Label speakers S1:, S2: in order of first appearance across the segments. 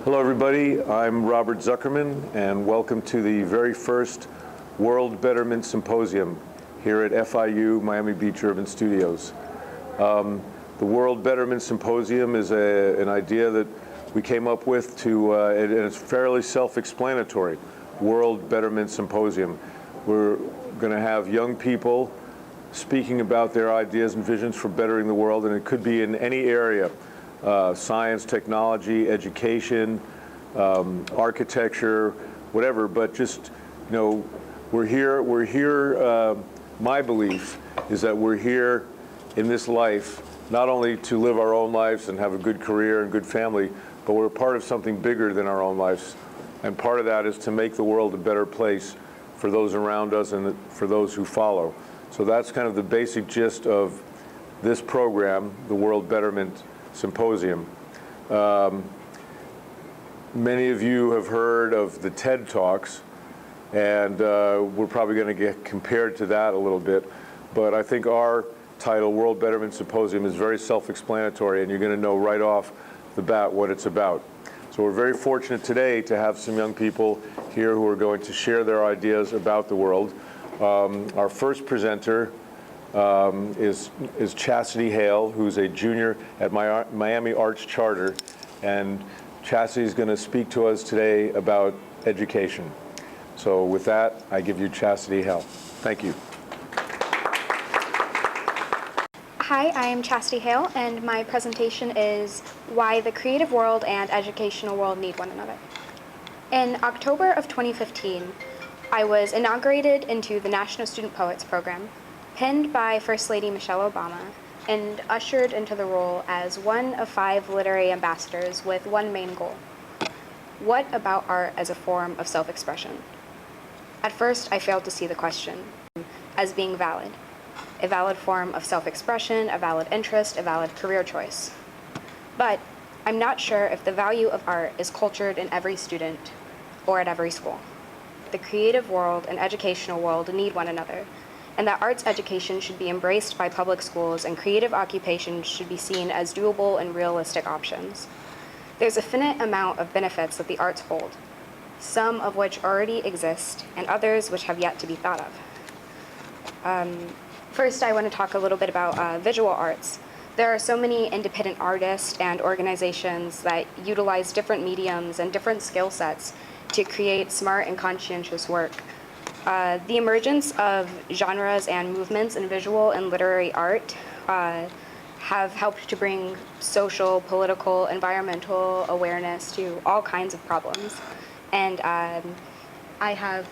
S1: Hello everybody, I'm Robert Zuckerman and welcome to the very first World Betterment Symposium here at FIU Miami Beach Urban Studios. The World Betterment Symposium is an idea that we came up with and it's fairly self-explanatory. World Betterment Symposium. We're going to have young people speaking about their ideas and visions for bettering the world, and it could be in any area. Science, technology, education, architecture, whatever. But just, you know, we're here. My belief is that we're here in this life not only to live our own lives and have a good career and good family, but we're part of something bigger than our own lives. And part of that is to make the world a better place for those around us and for those who follow. So that's kind of the basic gist of this program, the World Betterment Symposium. Many of you have heard of the TED Talks, and we're probably going to get compared to that a little bit. But I think our title, World Betterment Symposium, is very self-explanatory, and you're going to know right off the bat what it's about. So we're very fortunate today to have some young people here who are going to share their ideas about the world. Our first presenter is Chastity Hale, who's a junior at Miami Arts Charter, and Chastity is going to speak to us today about education. So with that, I give you Chastity Hale. Thank you.
S2: Hi, I am Chastity Hale, and my presentation is Why the Creative World and Educational World Need One Another. In October of 2015, I was inaugurated into the National Student Poets Program, pinned by First Lady Michelle Obama, and ushered into the role as one of 5 literary ambassadors with one main goal. What about art as a form of self-expression? At first, I failed to see the question as being valid. A valid form of self-expression, a valid interest, a valid career choice. But I'm not sure if the value of art is cultured in every student or at every school. The creative world and educational world need one another, and that arts education should be embraced by public schools and creative occupations should be seen as doable and realistic options. There's a finite amount of benefits that the arts hold, some of which already exist and others which have yet to be thought of. First, I want to talk a little bit about visual arts. There are so many independent artists and organizations that utilize different mediums and different skill sets to create smart and conscientious work. The emergence of genres and movements in visual and literary art have helped to bring social, political, environmental awareness to all kinds of problems. And I have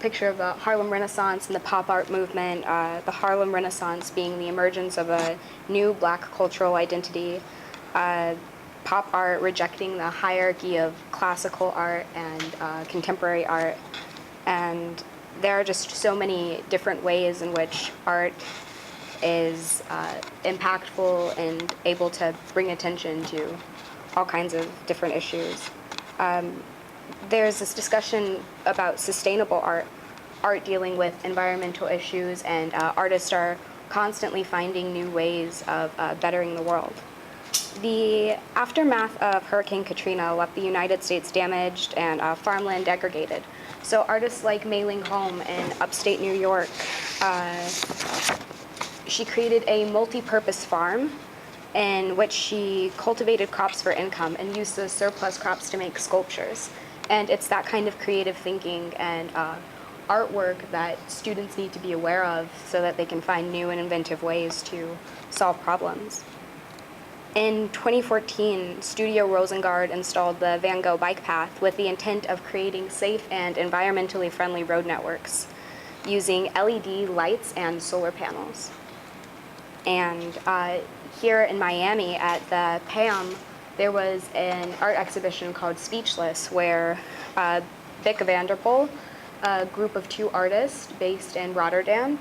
S2: picture of the Harlem Renaissance and the pop art movement, the Harlem Renaissance being the emergence of a new Black cultural identity, pop art rejecting the hierarchy of classical art and contemporary art. And there are just so many different ways in which art is impactful and able to bring attention to all kinds of different issues. There's this discussion about sustainable art dealing with environmental issues, and artists are constantly finding new ways of bettering the world. The aftermath of Hurricane Katrina left the United States damaged and farmland degraded. So artists like Mei Ling Home in upstate New York, she created a multi-purpose farm in which she cultivated crops for income and used those surplus crops to make sculptures. And it's that kind of creative thinking and artwork that students need to be aware of so that they can find new and inventive ways to solve problems. In 2014, Studio Rosengard installed the Van Gogh bike path with the intent of creating safe and environmentally friendly road networks using LED lights and solar panels. And here in Miami at the PAM, there was an art exhibition called Speechless, where Bic Vanderpool, a group of 2 artists based in Rotterdam,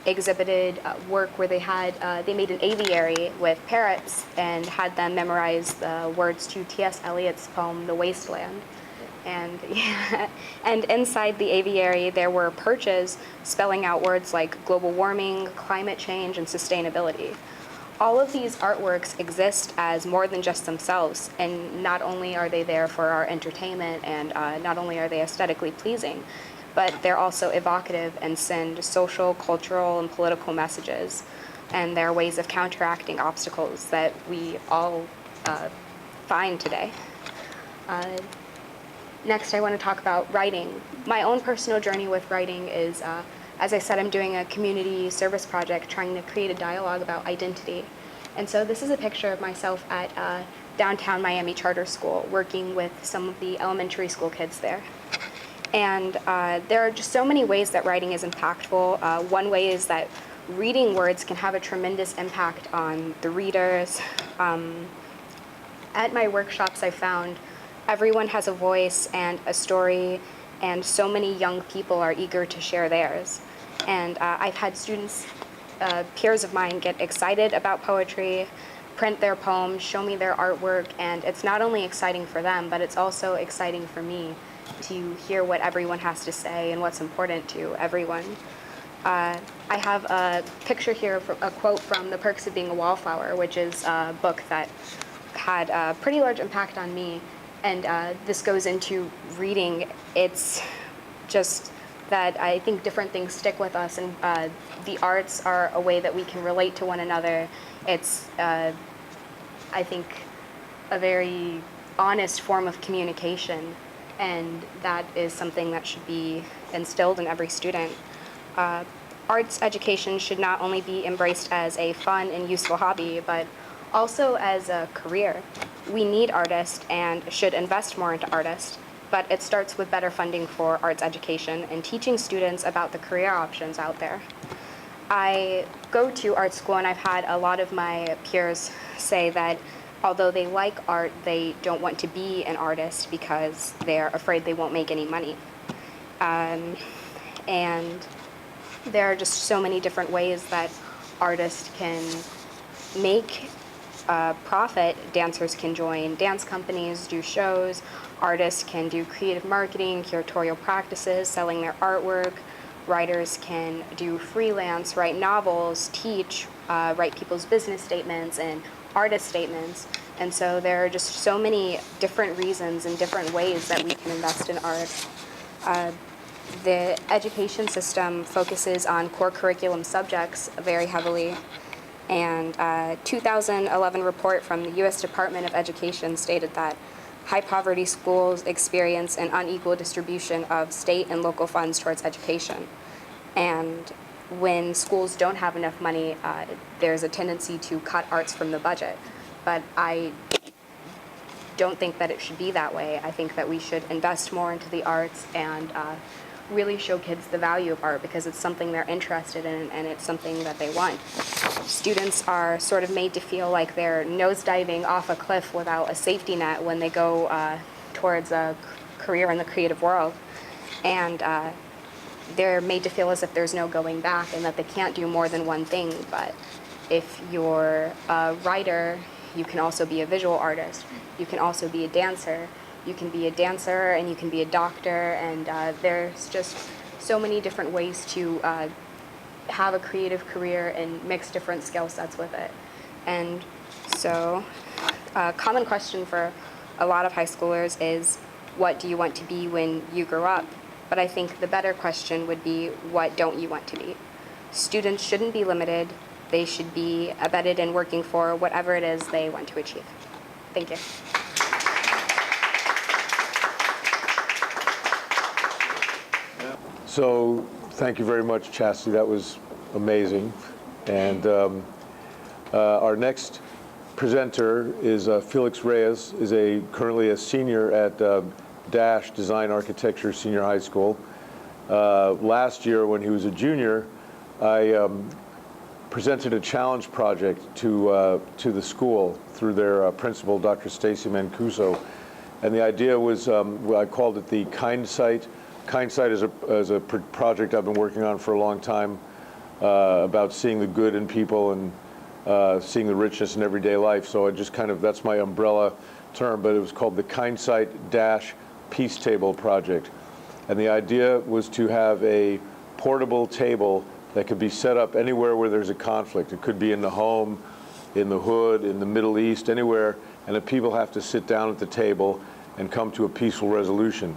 S2: exhibited work where they made an aviary with parrots and had them memorize the words to T.S. Eliot's poem, The Wasteland. And, and inside the aviary, there were perches spelling out words like global warming, climate change, and sustainability. all of these artworks exist as more than just themselves, and not only are they there for our entertainment, and not only are they aesthetically pleasing, but they're also evocative and send social, cultural, and political messages, and they're ways of counteracting obstacles that we all find today. Next, I want to talk about writing. My own personal journey with writing is, as I said, I'm doing a community service project trying to create a dialogue about identity. And so this is a picture of myself at downtown Miami Charter School, working with some of the elementary school kids there. And there are just so many ways that writing is impactful. One way is that reading words can have a tremendous impact on the readers. At my workshops, I found everyone has a voice and a story, and so many young people are eager to share theirs. And I've had students, peers of mine, get excited about poetry, print their poems, show me their artwork, and it's not only exciting for them, but it's also exciting for me to hear what everyone has to say and what's important to everyone. I have a picture here, a quote from The Perks of Being a Wallflower, which is a book that had a pretty large impact on me. And this goes into reading. It's just that I think different things stick with us, and the arts are a way that we can relate to one another. It's, I think, a very honest form of communication, and that is something that should be instilled in every student. Arts education should not only be embraced as a fun and useful hobby, but also as a career. We need artists and should invest more into artists, but it starts with better funding for arts education and teaching students about the career options out there. I go to art school, and I've had a lot of my peers say that although they like art, they don't want to be an artist because they're afraid they won't make any money. And there are just so many different ways that artists can make profit. Dancers can join dance companies, do shows. Artists can do creative marketing, curatorial practices, selling their artwork. Writers can do freelance, write novels, teach, write people's business statements and artist statements. And so there are just so many different reasons and different ways that we can invest in art. The education system focuses on core curriculum subjects very heavily. And a 2011 report from the U.S. Department of Education stated that high poverty schools experience an unequal distribution of state and local funds towards education. And when schools don't have enough money, there's a tendency to cut arts from the budget. But I don't think that it should be that way. I think that we should invest more into the arts and really show kids the value of art, because it's something they're interested in and it's something that they want. Students are sort of made to feel like they're nosediving off a cliff without a safety net when they go towards a career in the creative world. And they're made to feel as if there's no going back and that they can't do more than one thing. But if you're a writer, you can also be a visual artist. You can also be a dancer. You can be a dancer and you can be a doctor, and there's just so many different ways to have a creative career and mix different skill sets with it. And so a common question for a lot of high schoolers is, what do you want to be when you grow up? But I think the better question would be, what don't you want to be? Students shouldn't be limited. They should be abetted in working for whatever it is they want to achieve. Thank you.
S1: So thank you very much, Chastity. That was amazing. And our next presenter is Felix Reyes, is currently a senior at Dash Design Architecture Senior High School. Last year, when he was a junior, I presented a challenge project to the school through their principal, Dr. Stacy Mancuso. And the idea was, I called it the Kind Sight. Kind Sight is a project I've been working on for a long time, about seeing the good in people and seeing the richness in everyday life. So I just that's my umbrella term, but it was called the Kind Sight Dash Peace Table Project. And the idea was to have a portable table that could be set up anywhere where there's a conflict. It could be in the home, in the Hood, in the Middle East, anywhere, and the people have to sit down at the table and come to a peaceful resolution.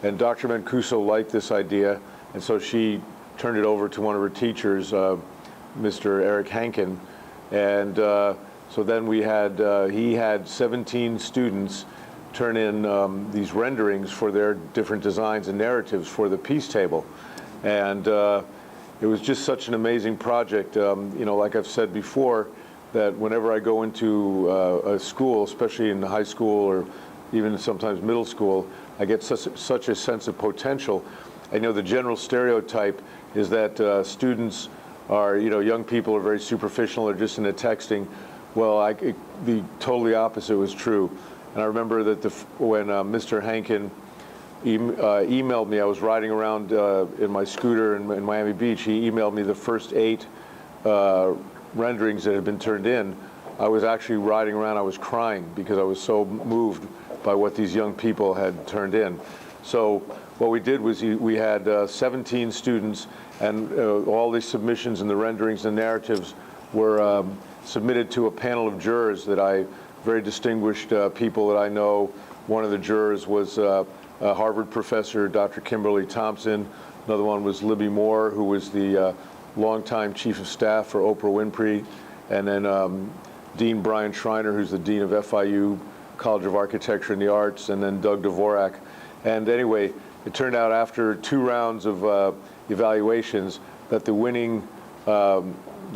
S1: And Dr. Mancuso liked this idea, and so she turned it over to one of her teachers, Mr. Eric Hankin, and so then we had, he had 17 students turn in these renderings for their different designs and narratives for the peace table. And it was just such an amazing project. You know, like I've said before, that whenever I go into a school, especially in high school or even sometimes middle school, I get such a sense of potential. I know the general stereotype is that students are, you know, young people are very superficial or just into texting. Well, the totally opposite was true. And I remember that when Mr. Hankin emailed me, I was riding around in my scooter in Miami Beach. He emailed me the first 8 renderings that had been turned in. I was actually riding around, I was crying because I was so moved by what these young people had turned in. So what we did was we had 17 students, and all these submissions and the renderings and narratives were submitted to a panel of jurors very distinguished people that I know. One of the jurors was a Harvard professor, Dr. Kimberly Thompson. Another one was Libby Moore, who was the longtime chief of staff for Oprah Winfrey. And then Dean Brian Schreiner, who's the dean of FIU College of Architecture and the Arts, and then Doug Dvorak. And anyway, it turned out after 2 rounds of evaluations that the winning, the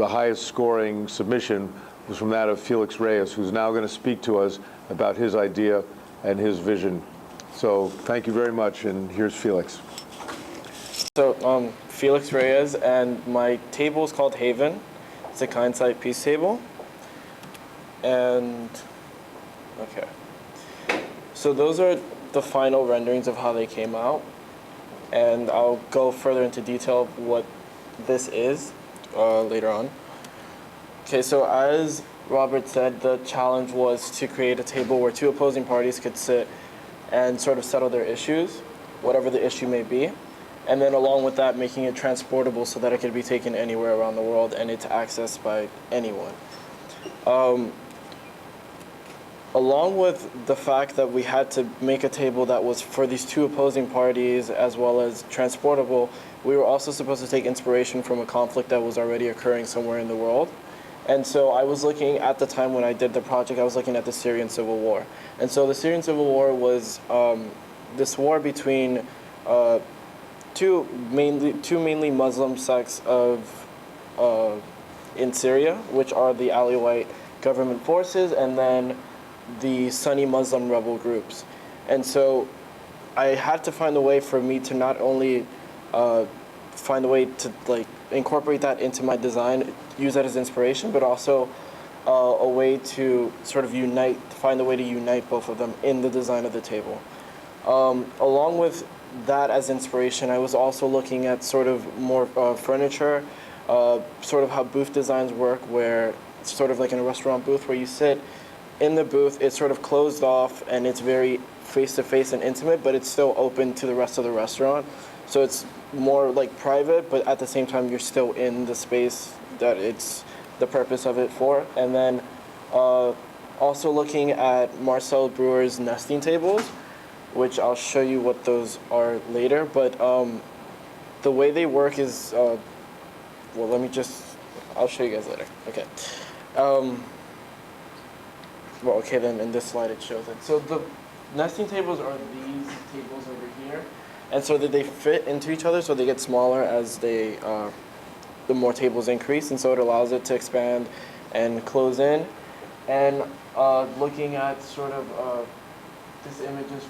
S1: highest scoring submission was from that of Felix Reyes, who's now going to speak to us about his idea and his vision. So thank you very much, and here's Felix.
S3: So Felix Reyes, and my table is called Haven. It's a kind sight peace table. And, okay. So those are the final renderings of how they came out. And I'll go further into detail of what this is later on. Okay, so as Robert said, the challenge was to create a table where 2 opposing parties could sit and sort of settle their issues, whatever the issue may be. And then along with that, making it transportable so that it could be taken anywhere around the world and it's accessed by anyone. Along with the fact that we had to make a table that was for these 2 opposing parties as well as transportable, we were also supposed to take inspiration from a conflict that was already occurring somewhere in the world. And so I was looking, at the time when I did the project, I was looking at the Syrian Civil War. And so the Syrian Civil War was this war between two mainly Muslim sects in Syria, which are the Alawite government forces, and then the Sunni Muslim rebel groups. And so I had to find a way for me to not only find a way to incorporate that into my design, use that as inspiration, but also a way to sort of find a way to unite both of them in the design of the table. Along with that as inspiration, I was also looking at sort of more furniture, sort of how booth designs work, where it's sort of like in a restaurant booth where you sit in the booth, it's sort of closed off and it's very face-to-face and intimate, but it's still open to the rest of the restaurant. So it's more like private, but at the same time, you're still in the space that it's the purpose of it for. And then also looking at Marcel Breuer's nesting tables, which I'll show you what those are later. But the way they work is, I'll show you guys later. Okay. Then in this slide it shows it. So the nesting tables are these tables over here. And so that they fit into each other, so they get smaller as the more tables increase, and so it allows it to expand and close in. And looking at sort of this image is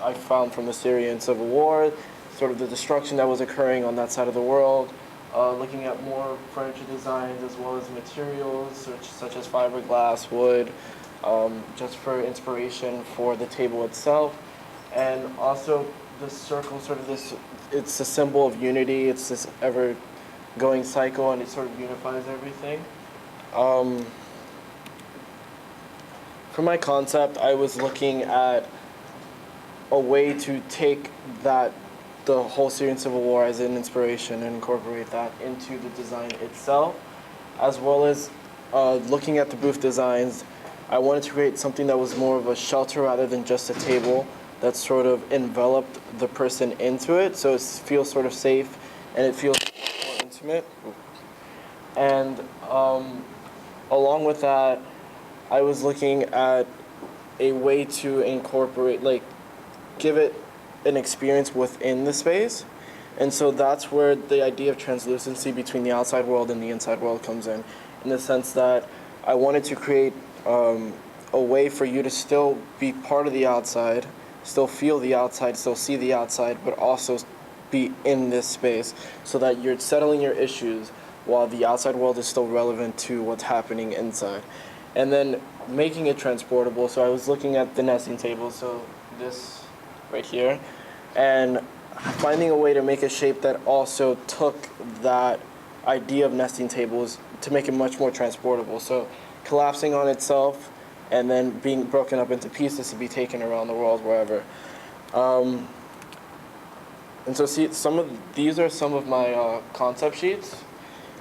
S3: I found from the Syrian Civil War, sort of the destruction that was occurring on that side of the world. Looking at more furniture designs as well as materials such as fiberglass, wood, just for inspiration for the table itself, and also the circle, sort of this, it's a symbol of unity. It's this ever-going cycle, and it sort of unifies everything. For my concept, I was looking at a way to take the whole Syrian Civil War as an inspiration and incorporate that into the design itself, as well as looking at the booth designs, I wanted to create something that was more of a shelter rather than just a table that sort of enveloped the person into it, so it feels sort of safe and it feels more intimate. And along with that, I was looking at a way to incorporate, like, give it an experience within the space. And so that's where the idea of translucency between the outside world and the inside world comes in the sense that I wanted to create a way for you to still be part of the outside, still feel the outside, still see the outside, but also be in this space so that you're settling your issues while the outside world is still relevant to what's happening inside. And then making it transportable, so I was looking at the nesting table, so this right here, and finding a way to make a shape that also took that idea of nesting tables to make it much more transportable. So collapsing on itself and then being broken up into pieces to be taken around the world wherever. And so see, these are some of my concept sheets.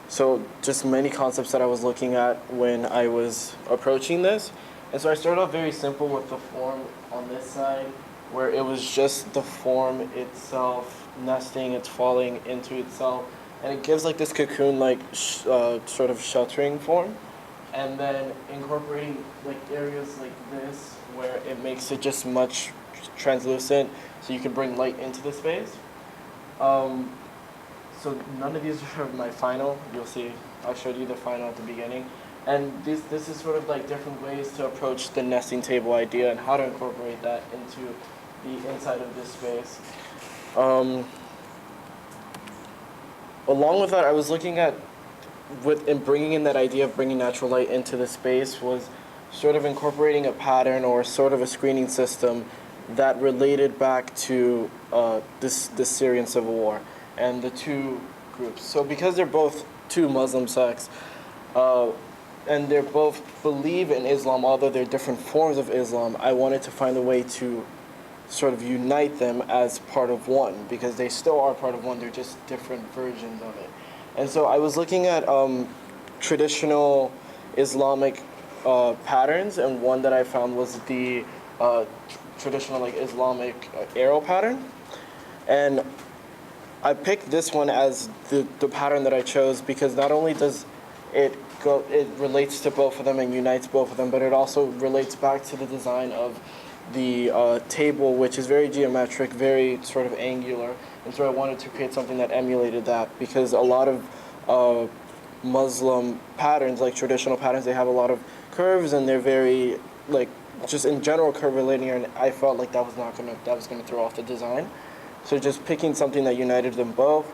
S3: So just many concepts that I was looking at when I was approaching this. And so I started off very simple with the form on this side, where it was just the form itself, nesting, it's falling into itself. And it gives like this cocoon-like sort of sheltering form. And then incorporating like areas like this, where it makes it just much translucent, so you can bring light into the space. So none of these are my final. You'll see, I showed you the final at the beginning. And this is sort of like different ways to approach the nesting table idea and how to incorporate that into the inside of this space. Along with that, I was looking at, bringing in that idea of bringing natural light into the space was sort of incorporating a pattern or sort of a screening system that related back to this Syrian civil war and the two groups. So because they're both two Muslim sects, and they both believe in Islam, although they're different forms of Islam, I wanted to find a way to sort of unite them as part of one, because they still are part of one, they're just different versions of it. And so I was looking at traditional Islamic patterns, and one that I found was the traditional like Islamic arrow pattern. And I picked this one as the pattern that I chose because not only does it relates to both of them and unites both of them, but it also relates back to the design of the table, which is very geometric, very sort of angular. And so I wanted to create something that emulated that, because a lot of Muslim patterns, like traditional patterns, they have a lot of curves and they're very like just in general curvilinear, and I felt like that was gonna throw off the design. So just picking something that united them both.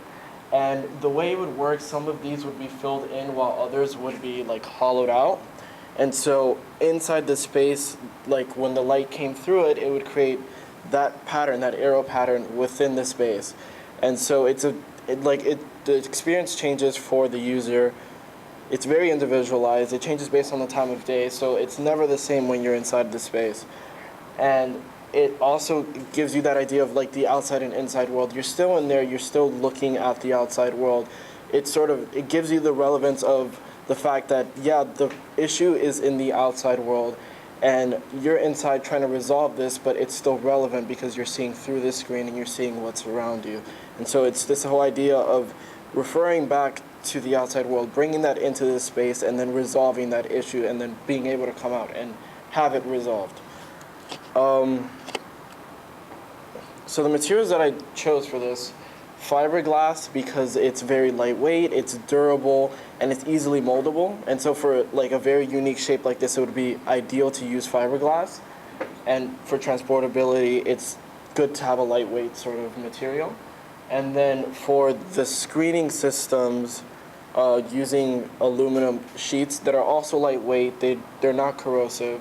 S3: And the way it would work, some of these would be filled in while others would be like hollowed out. And so inside the space, like when the light came through it, it would create that pattern, that arrow pattern within the space. And so the experience changes for the user. It's very individualized. It changes based on the time of day. So it's never the same when you're inside the space. And it also gives you that idea of like the outside and inside world. You're still in there, you're still looking at the outside world. It gives you the relevance of the fact that, yeah, the issue is in the outside world and you're inside trying to resolve this, but it's still relevant because you're seeing through this screen and you're seeing what's around you. And so it's this whole idea of referring back to the outside world, bringing that into this space and then resolving that issue and then being able to come out and have it resolved. So the materials that I chose for this, fiberglass, because it's very lightweight, it's durable, and it's easily moldable. And so for like a very unique shape like this, it would be ideal to use fiberglass. And for transportability, it's good to have a lightweight sort of material. And then for the screening systems, using aluminum sheets that are also lightweight, they're not corrosive.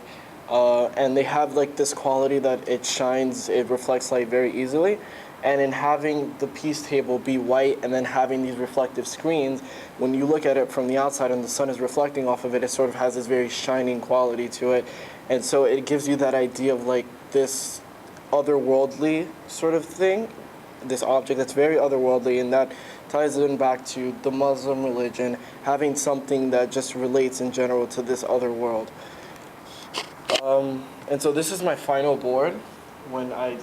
S3: And they have like this quality that it shines, it reflects light very easily. And in having the piece table be white and then having these reflective screens, when you look at it from the outside and the sun is reflecting off of it, it sort of has this very shining quality to it. And so it gives you that idea of like this otherworldly sort of thing, this object that's very otherworldly, and that ties it in back to the Muslim religion, having something that just relates in general to this other world. And so this is my final board. When I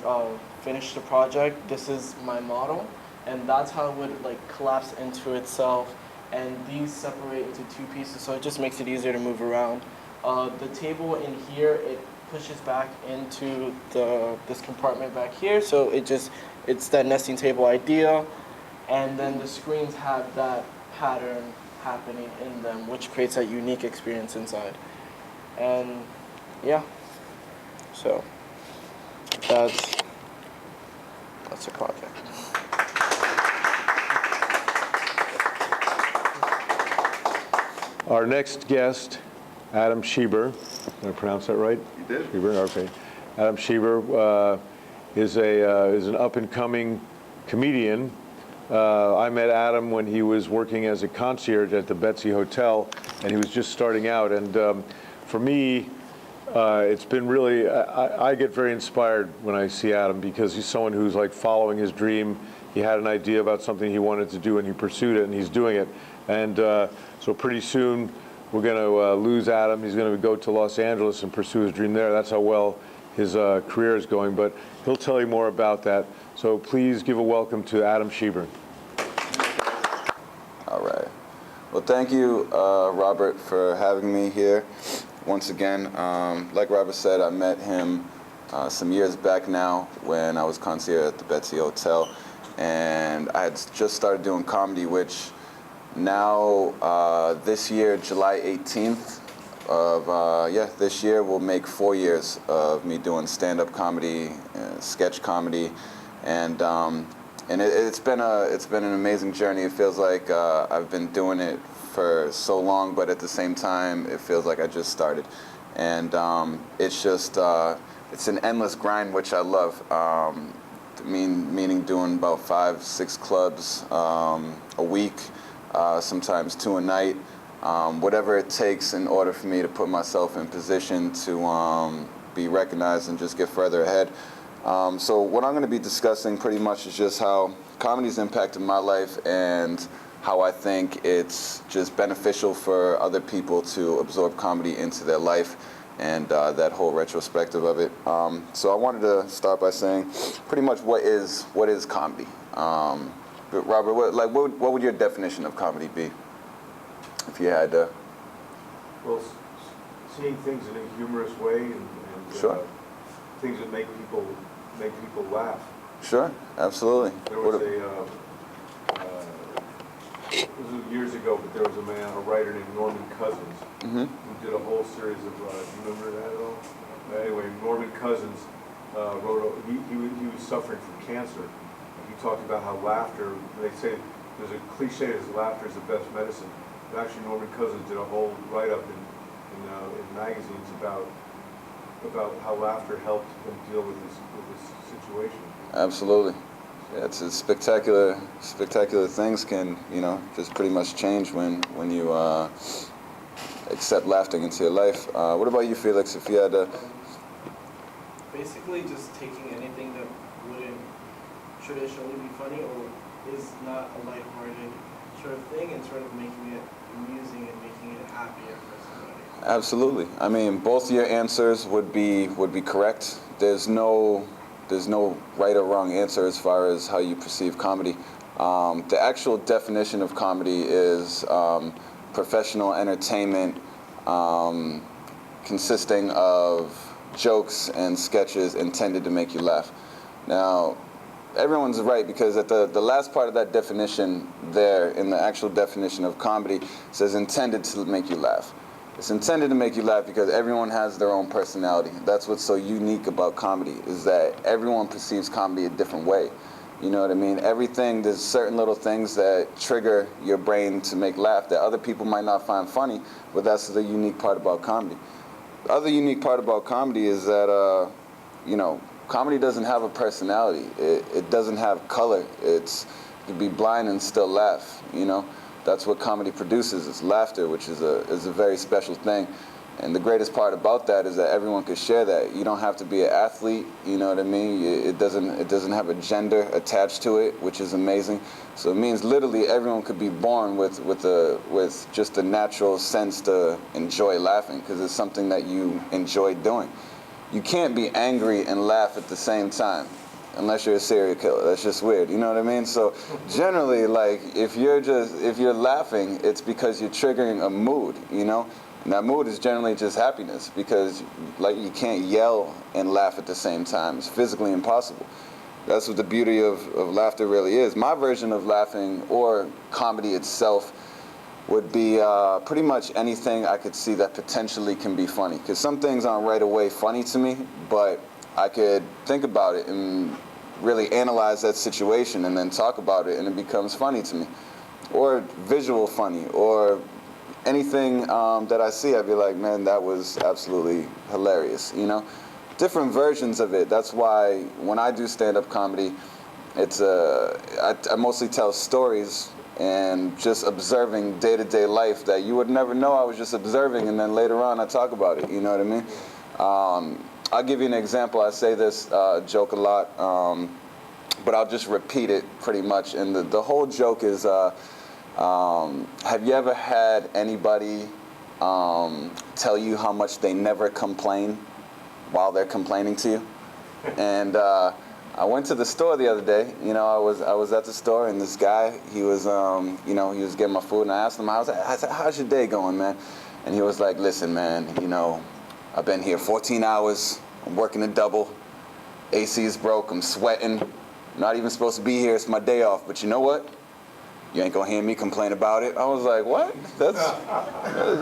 S3: finish the project, this is my model, and that's how it would like collapse into itself, and these separate into two pieces, so it just makes it easier to move around. The table in here, it pushes back into this compartment back here, so it's that nesting table idea, and then the screens have that pattern happening in them, which creates that unique experience inside. And yeah, so that's the project.
S1: Our next guest, Adam Schieber. Did I pronounce that right?
S4: You did.
S1: Schieber, okay. Adam Schieber is an up-and-coming comedian. I met Adam when he was working as a concierge at the Betsy Hotel, and he was just starting out. And for me, it's been really, I get very inspired when I see Adam, because he's someone who's like following his dream. He had an idea about something he wanted to do, and he pursued it, and he's doing it. And so pretty soon we're going to lose Adam. He's going to go to Los Angeles and pursue his dream there. That's how well his career is going, but he'll tell you more about that. So please give a welcome to Adam Schieber.
S4: All right. Well, thank you, Robert, for having me here. Once again, like Robert said, I met him some years back now when I was concierge at the Betsy Hotel, and I had just started doing comedy, which now this year, July 18th of this year, will make 4 years of me doing stand-up comedy, sketch comedy, and it's been an amazing journey. It feels like I've been doing it for so long, but at the same time, it feels like I just started. And it's just, it's an endless grind, which I love. Meaning doing about 5-6 clubs a week, sometimes 2 a night, whatever it takes in order for me to put myself in position to be recognized and just get further ahead. So what I'm going to be discussing pretty much is just how comedy's impacted my life, and how I think it's just beneficial for other people to absorb comedy into their life, and that whole retrospective of it. So I wanted to start by saying pretty much what is comedy. But Robert, what would your definition of comedy be, if you had to?
S1: Well, seeing things in a humorous way, and
S4: Sure.
S1: things that make people laugh.
S4: Sure, absolutely.
S1: There was this was years ago, but there was a writer named Norman Cousins, who did a whole series of, do you remember that at all? Anyway, Norman Cousins he was suffering from cancer. And he talked about how laughter, they say there's a cliche that laughter is the best medicine. But actually Norman Cousins did a whole write-up in magazines about how laughter helped him deal with this situation.
S4: Absolutely. Yeah, it's spectacular things can, just pretty much change when you accept laughter into your life. What about you, Felix, if you had to?
S3: Basically just taking anything that wouldn't traditionally be funny or is not a lighthearted sort of thing, and sort of making it amusing and making it happier for somebody.
S4: Absolutely. I mean, both your answers would be correct. There's no right or wrong answer as far as how you perceive comedy. The actual definition of comedy is professional entertainment consisting of jokes and sketches intended to make you laugh. Now, everyone's right, because at the last part of that definition there, in the actual definition of comedy, says intended to make you laugh. It's intended to make you laugh because everyone has their own personality. That's what's so unique about comedy, is that everyone perceives comedy a different way. You know what I mean? There's certain little things that trigger your brain to make laugh that other people might not find funny, but that's the unique part about comedy. The other unique part about comedy is that, comedy doesn't have a personality. It doesn't have color. You can be blind and still laugh, That's what comedy produces, is laughter, which is a very special thing. And the greatest part about that is that everyone could share that. You don't have to be an athlete, you know what I mean? It doesn't have a gender attached to it, which is amazing. So it means literally everyone could be born with just a natural sense to enjoy laughing, because it's something that you enjoy doing. You can't be angry and laugh at the same time, unless you're a serial killer. That's just weird, you know what I mean? So generally, like, if you're laughing, it's because you're triggering a mood, you know? And that mood is generally just happiness, because like you can't yell and laugh at the same time. It's physically impossible. That's what the beauty of laughter really is. My version of laughing, or comedy itself, would be pretty much anything I could see that potentially can be funny. Because some things aren't right away funny to me, but I could think about it and really analyze that situation and then talk about it, and it becomes funny to me. Or visual funny, or anything that I see, I'd be like, man, that was absolutely hilarious, you know? Different versions of it. That's why when I do stand-up comedy, it's I mostly tell stories and just observing day-to-day life that you would never know I was just observing, and then later on I talk about it, you know what I mean? I'll give you an example. I say this joke a lot, but I'll just repeat it pretty much. And the whole joke is, have you ever had anybody tell you how much they never complain while they're complaining to you? And I went to the store the other day. You know, I was at the store, and this guy, he was you know, he was getting my food, and I asked him, I said, how's your day going, man? And he was like, listen, man, you know, I've been here 14 hours. I'm working a double. AC's broke. I'm sweating. I'm not even supposed to be here. It's my day off. But you know what? You ain't gonna hear me complain about it. I was like, what? That's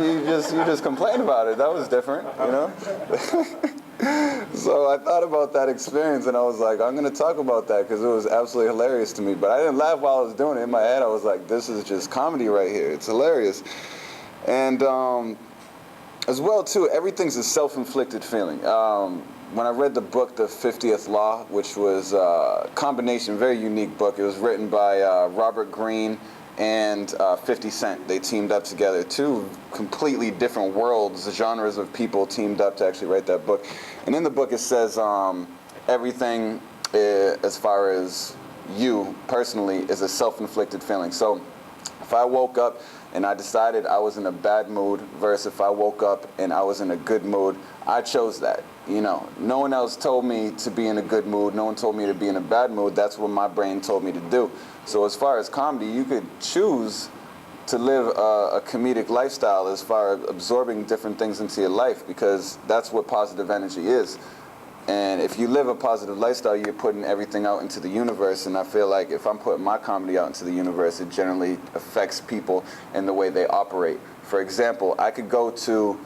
S4: you just complained about it. That was different, you know? So I thought about that experience, and I was like, I'm gonna talk about that because it was absolutely hilarious to me. But I didn't laugh while I was doing it. In my head, I was like, this is just comedy right here. It's hilarious. And as well, too, everything's a self-inflicted feeling. When I read the book, The 50th Law, which was a combination, very unique book. It was written by Robert Greene and 50 Cent. They teamed up together. Two completely different worlds, genres of people teamed up to actually write that book. And in the book it says everything as far as you personally is a self-inflicted feeling. So if I woke up and I decided I was in a bad mood versus if I woke up and I was in a good mood, I chose that. You know, no one else told me to be in a good mood. No one told me to be in a bad mood. That's what my brain told me to do. So as far as comedy, you could choose to live a comedic lifestyle as far as absorbing different things into your life, because that's what positive energy is. And if you live a positive lifestyle, you're putting everything out into the universe. And I feel like if I'm putting my comedy out into the universe, it generally affects people in the way they operate. For example, I could go to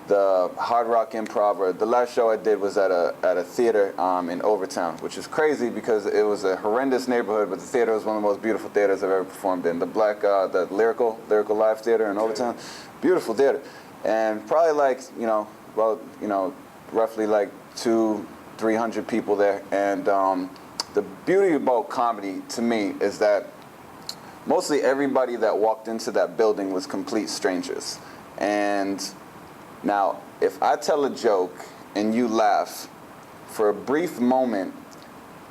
S4: the Hard Rock Improv, or the last show I did was at a theater in Overtown, which is crazy because it was a horrendous neighborhood, but the theater was one of the most beautiful theaters I've ever performed in. The Lyrical Live Theater in Overtown, beautiful theater. And probably like, you know, about, you know, roughly like 200-300 people there. And the beauty about comedy to me is that mostly everybody that walked into that building was complete strangers. And now, if I tell a joke and you laugh, for a brief moment,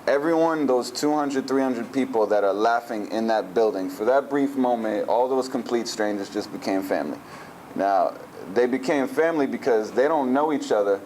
S4: everyone, those 200, 300 people that are laughing in that building, for that brief moment, all those complete strangers just became family. Now, they became family because they don't know each other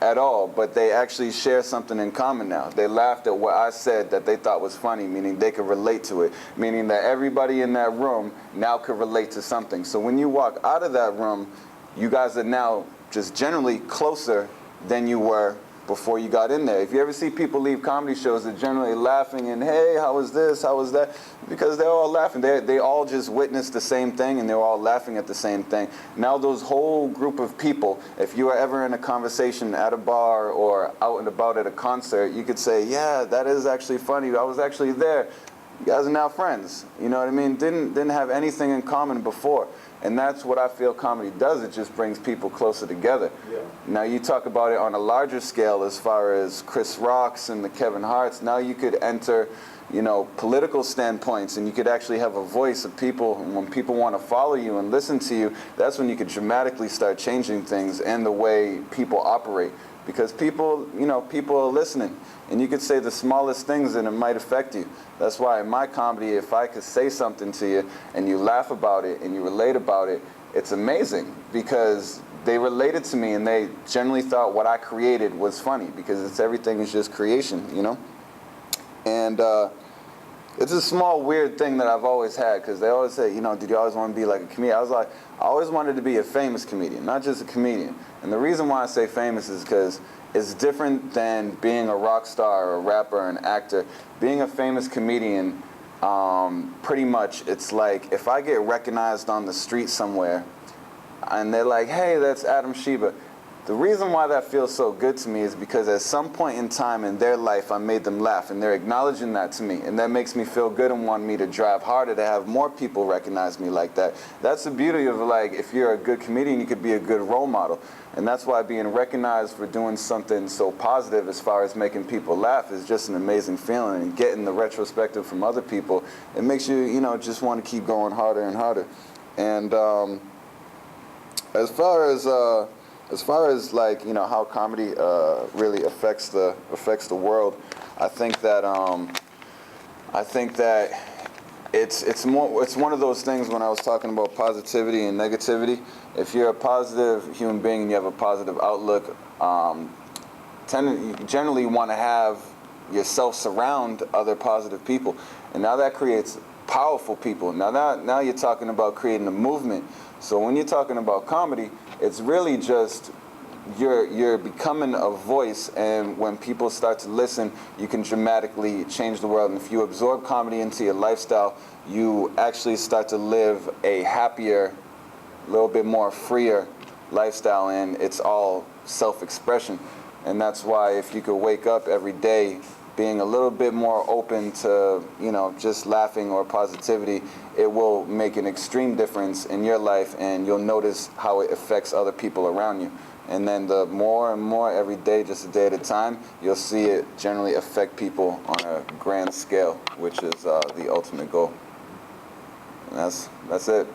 S4: at all, but they actually share something in common now. They laughed at what I said that they thought was funny, meaning they could relate to it, meaning that everybody in that room now could relate to something. So when you walk out of that room, you guys are now just generally closer than you were before you got in there. If you ever see people leave comedy shows, they're generally laughing and, hey, how was this, how was that? Because they're all laughing. They all just witnessed the same thing, and they're all laughing at the same thing. Now those whole group of people, if you are ever in a conversation at a bar or out and about at a concert, you could say, yeah, that is actually funny. I was actually there. You guys are now friends. You know what I mean? Didn't have anything in common before. And that's what I feel comedy does. It just brings people closer together. Yeah. Now you talk about it on a larger scale as far as Chris Rock's and the Kevin Hart's. Now you could enter you know, political standpoints, and you could actually have a voice of people. And when people want to follow you and listen to you, that's when you could dramatically start changing things and the way people operate. Because people, you know, people are listening. And you could say the smallest things and it might affect you. That's why in my comedy, if I could say something to you and you laugh about it and you relate about it, it's amazing, because they related to me and they generally thought what I created was funny, because everything is just creation, you know? And it's a small weird thing that I've always had, because they always say, you know, did you always want to be like a comedian? I was like, I always wanted to be a famous comedian, not just a comedian. And the reason why I say famous is because it's different than being a rock star or a rapper or an actor. Being a famous comedian, pretty much, it's like if I get recognized on the street somewhere and they're like, hey, that's Adam Schieber. The reason why that feels so good to me is because at some point in time in their life, I made them laugh, and they're acknowledging that to me, and that makes me feel good and want me to drive harder to have more people recognize me like that. That's the beauty of, like, if you're a good comedian, you could be a good role model, and that's why being recognized for doing something so positive as far as making people laugh is just an amazing feeling, and getting the retrospective from other people, it makes you, you know, just want to keep going harder and harder. And as far as like, you know, how comedy really affects the world, I think that it's one of those things. When I was talking about positivity and negativity, if you're a positive human being and you have a positive outlook, you generally want to have yourself surround other positive people, and now that creates powerful people. Now you're talking about creating a movement. So when you're talking about comedy, it's really just you're becoming a voice, and when people start to listen, you can dramatically change the world. And if you absorb comedy into your lifestyle, you actually start to live a happier, a little bit more freer lifestyle, and it's all self-expression. And that's why if you could wake up every day being a little bit more open to, you know, just laughing or positivity, it will make an extreme difference in your life, and you'll notice how it affects other people around you. And then the more and more every day, just a day at a time, you'll see it generally affect people on a grand scale, which is the ultimate goal. And that's it.